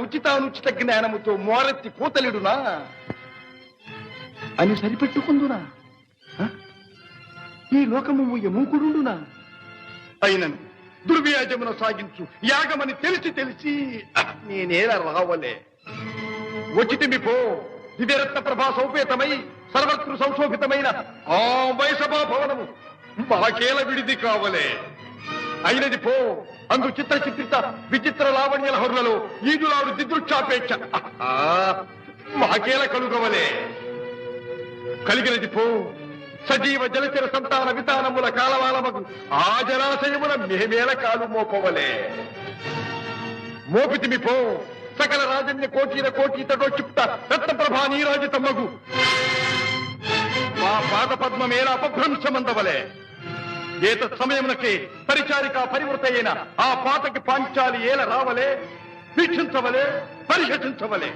ఉచితానుచిత జ్ఞానముతో మోరెత్తి కూతలిడునా అని సరిపెట్టుకుందునా? ఈ లోకము మూకుడునా? అయినను దుర్వ్యాజమున సాగించు యాగమని తెలిసి నేనేలా రావలే. వచ్చితిమి పో, దివ్యరత్న ప్రభా సౌపేతమై సర్వత్రు సంశోభితమైన ఆ వైసభా భవనము మాకేల విడిది కావలే. అయినది పో, అందు చిత్రచిత్రిత విచిత్ర లావణ్యల హరులలో ఈదులాడు దిదృక్షాపేక్ష మాకేల కలుగవలే. కలిగినది పో, సజీవ జలచర సంతాన వితానముల కాలవాలమగు ఆ జలాశయముల మేమేల కాలు మోపవలే. మోపితిమి పో, సకల రాజన్య కోటీతడోక్షిప్త రత్నప్రభా నీరాజితమ్మగు మా పాద పద్మమేల అపభ్రంశమందవలే. ఏత సమయమునకే పరిచారిక పరివృత అయిన ఆ పాతకి పాంచాలి ఏల రావలే, వీక్షించవలే, పరిహసించవలే.